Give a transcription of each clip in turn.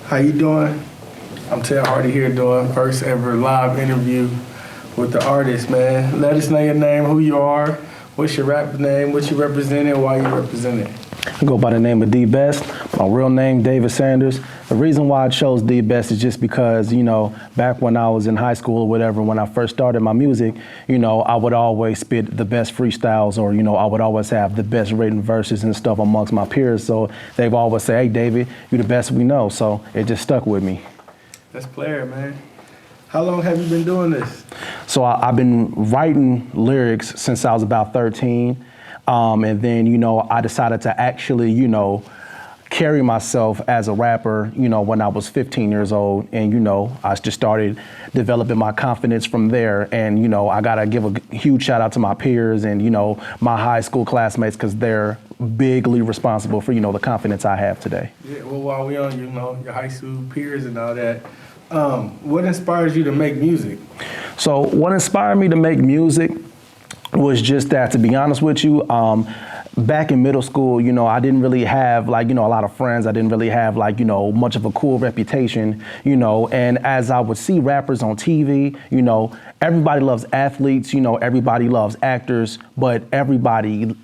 How you doing? I'm Ted Hardy here doing first ever live interview with the artist, man. Let us know your name, who you are, what's your rap name, what you representing, why you representing. I go by the name of D Best. My real name, David Sanders. The reason why I chose D Best is just because, back when I was in high school or whatever, when I first started my music, I would always spit the best freestyles or, I would always have the best written verses and stuff amongst my peers. So they've always say, hey, David, you're the best we know. So it just stuck with me. That's player, man. How long have you been doing this? So I've been writing lyrics since I was about 13. And then, I decided to actually, carry myself as a rapper, when I was 15 years old. And, I just started developing my confidence from there. And, I got to give a huge shout out to my peers and, my high school classmates, because they're bigly responsible for, the confidence I have today. Yeah, well, while we on, your high school peers and all that, what inspires you to make music? So what inspired me to make music was just that, to be honest with you, back in middle school, I didn't really have a lot of friends. I didn't really have much of a cool reputation, and as I would see rappers on TV, everybody loves athletes, everybody loves actors, but everybody,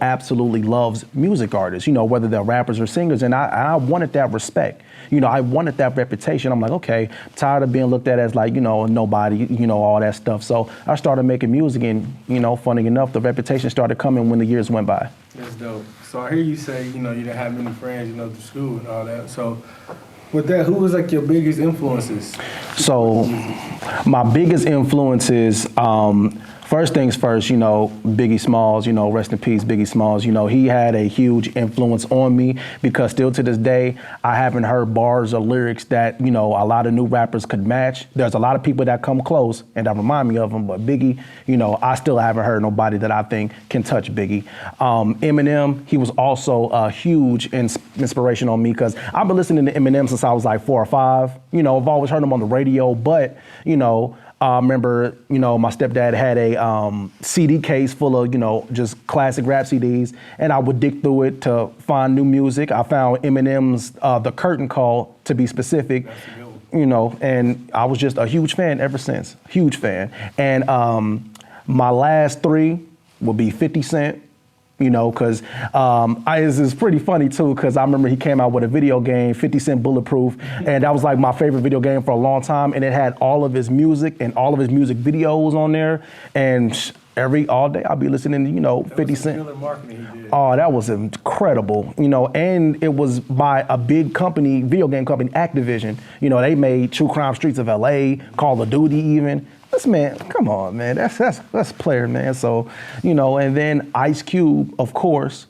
absolutely loves music artists, whether they're rappers or singers. And I wanted that respect. I wanted that reputation. I'm like, okay, tired of being looked at as a nobody, all that stuff. So I started making music and, funny enough, the reputation started coming when the years went by. That's dope. So I hear you say, you didn't have many friends, through school and all that. So with that, who was your biggest influences? So my biggest influences, first things first, Biggie Smalls, rest in peace, Biggie Smalls. He had a huge influence on me because still to this day, I haven't heard bars or lyrics that, a lot of new rappers could match. There's a lot of people that come close and that remind me of him, but Biggie, I still haven't heard nobody that I think can touch Biggie. Eminem, he was also a huge inspiration on me because I've been listening to Eminem since I was like 4 or 5. I've always heard him on the radio, but, I remember, my stepdad had a CD case full of, just classic rap CDs, and I would dig through it to find new music. I found Eminem's The Curtain Call, to be specific, and I was just a huge fan ever since, huge fan. And my last 3 would be 50 Cent, because this is pretty funny too, because I remember he came out with a video game, 50 Cent Bulletproof, and that was like my favorite video game for a long time, and it had all of his music and all of his music videos on there, and all day I'd be listening to, 50 Cent. Killer marketing he did. Oh, that was incredible, and it was by a big company, video game company, Activision. They made True Crime Streets of LA, Call of Duty even. This man, come on, man, that's player, man. So, and then Ice Cube, of course,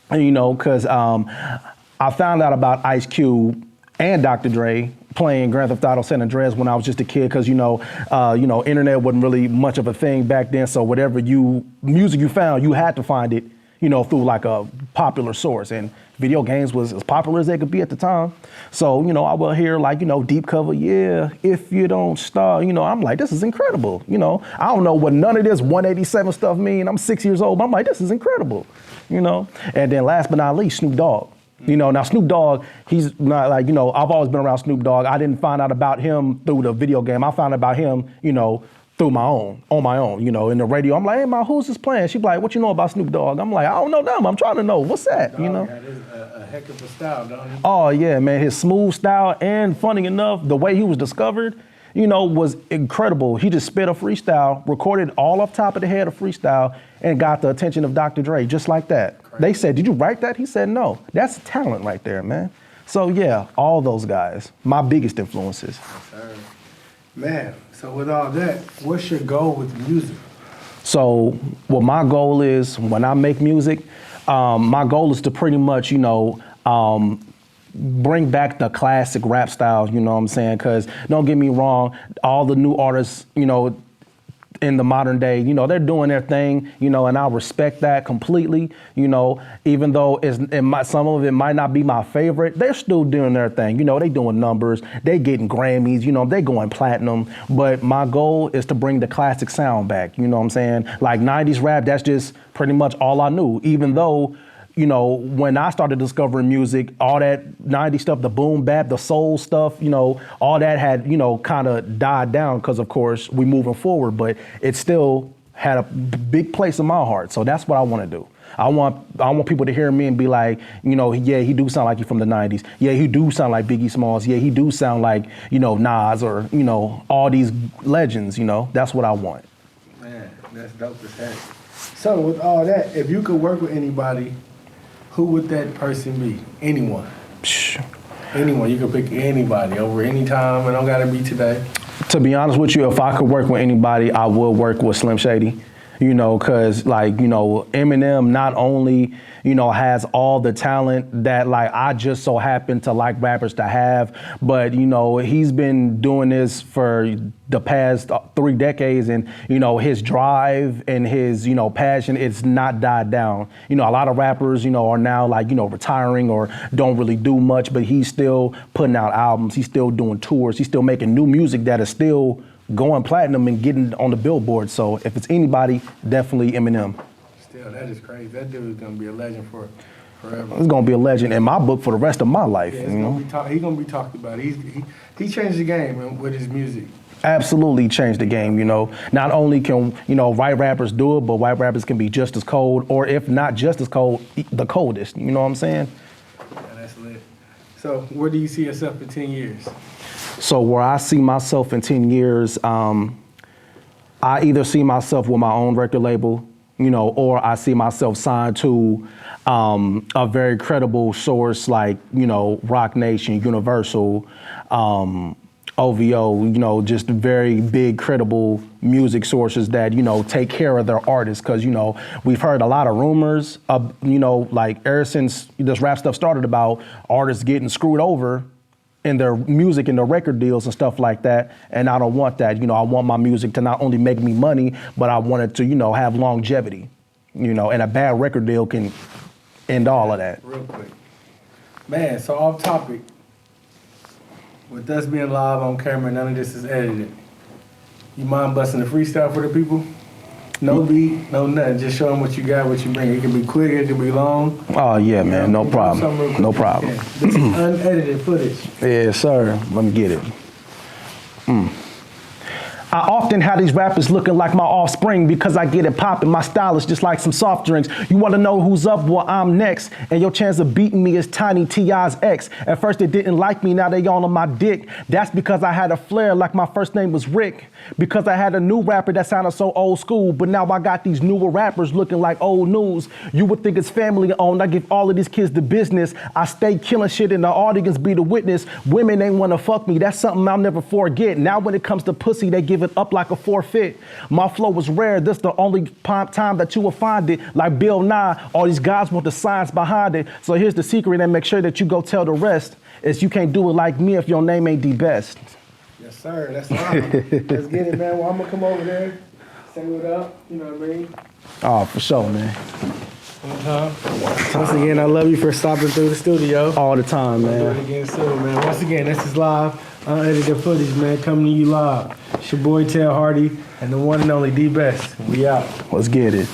because I found out about Ice Cube and Dr. Dre playing Grand Theft Auto San Andreas when I was just a kid, because internet wasn't really much of a thing back then. So whatever music you found, you had to find it, through like a popular source, and video games was as popular as they could be at the time. So, I will hear deep cover, yeah, if you don't start, I'm like, this is incredible. I don't know what none of this 187 stuff mean. I'm 6 years old, but I'm like, this is incredible, And then last but not least, Snoop Dogg. Now Snoop Dogg, he's not I've always been around Snoop Dogg. I didn't find out about him through the video game. I found out about him, on my own, in the radio. I'm like, hey, ma, who's this playing? She'd be like, what you know about Snoop Dogg? I'm like, I don't know them. I'm trying to know. What's that, Dog had a heck of a style, don't he? Oh, yeah, man. His smooth style, and funny enough, the way he was discovered, was incredible. He just spit a freestyle, recorded all off top of the head of freestyle, and got the attention of Dr. Dre, just like that. Crazy. They said, did you write that? He said, no. That's talent right there, man. So, yeah, all those guys, my biggest influences. Yes, sir. Man, so with all that, what's your goal with music? So what my goal is when I make music, my goal is to pretty much, bring back the classic rap styles, you know what I'm saying? Because don't get me wrong, all the new artists, in the modern day, they're doing their thing, and I respect that completely, even though some of it might not be my favorite, they're still doing their thing. They doing numbers, they getting Grammys, they going platinum. But my goal is to bring the classic sound back, you know what I'm saying? Like 90s rap, that's just pretty much all I knew, even though you know, when I started discovering music, all that 90s stuff, the boom bap, the soul stuff, you know, all that had, you know, kind of died down because, of course, we moving forward, but it still had a big place in my heart. So that's what I want to do. I want people to hear me and be like, you know, yeah, he do sound like he from the 90s. Yeah, he do sound like Biggie Smalls. Yeah, he do sound like, you know, Nas or, you know, all these legends, you know. That's what I want. Man, that's dope as heck. So with all that, if you could work with anybody, who would that person be? Anyone. Psh. Anyone. You could pick anybody over any time. It don't got to be today. To be honest with you, if I could work with anybody, I would work with Slim Shady. You know, because, like, you know, Eminem not only, you know, has all the talent that, like, I just so happen to like rappers to have, but, you know, he's been doing this for the past 3 decades, and, you know, his drive and his, you know, passion, it's not died down. You know, a lot of rappers, you know, are now, like, you know, retiring or don't really do much, but he's still putting out albums. He's still doing tours. He's still making new music that is still going platinum and getting on the Billboard. So if it's anybody, definitely Eminem. Still, that is crazy. That dude is gonna be a legend for forever. He's gonna be a legend in my book for the rest of my life. Yeah, you know? he's gonna be talked about. He changed the game with his music. Absolutely changed the game. You know, not only can, you know, white rappers do it, but white rappers can be just as cold, or if not just as cold, the coldest. You know what I'm saying? Yeah, that's lit. So where do you see yourself in 10 years? So where I see myself in 10 years, I either see myself with my own record label, you know, or I see myself signed to a very credible source like, you know, Rock Nation, Universal, OVO, you know, just very big, credible music sources that, you know, take care of their artists. Because, you know, we've heard a lot of rumors of, you know, like ever since this rap stuff started about artists getting screwed over in their music and their record deals and stuff like that. And I don't want that. You know, I want my music to not only make me money, but I want it to, you know, have longevity, you know, and a bad record deal can end all of that. Real quick. Man, so off topic, with us being live on camera, none of this is edited. You mind busting a freestyle for the people? No beat, no nothing. Just show them what you got, what you bring. It can be quick, it can be long. Oh, yeah, man, no problem. No problem. Yeah. This is unedited footage. Yes, sir. Let me get it. I often have these rappers looking like my offspring because I get it popping. My style is just like some soft drinks. You want to know who's up? Well, I'm next. And your chance of beating me is Tiny T.I.'s ex. At first they didn't like me, now they all on my dick. That's because I had a flair like my first name was Rick. Because I had a new rapper that sounded so old school. But now I got these newer rappers looking like old news. You would think it's family owned. I give all of these kids the business. I stay killing shit and the audience be the witness. Women ain't want to fuck me. That's something I'll never forget. Now when it comes to pussy, they give it up like a forfeit. My flow was rare. This the only time that you will find it. Like Bill Nye, all these guys want the science behind it. So here's the secret, and make sure that you go tell the rest. Is you can't do it like me if your name ain't the best. Yes, sir. That's right. Let's get it, man. Well, I'm gonna come over there, say what up. You know what I mean? Oh, for sure, man. Once again, I love you for stopping through the studio. All the time, Do it man. again soon, man. Once again, this is live, unedited footage, man. Coming to you live. It's your boy Tel Hardy and the one and only D Best. We out. Let's get it.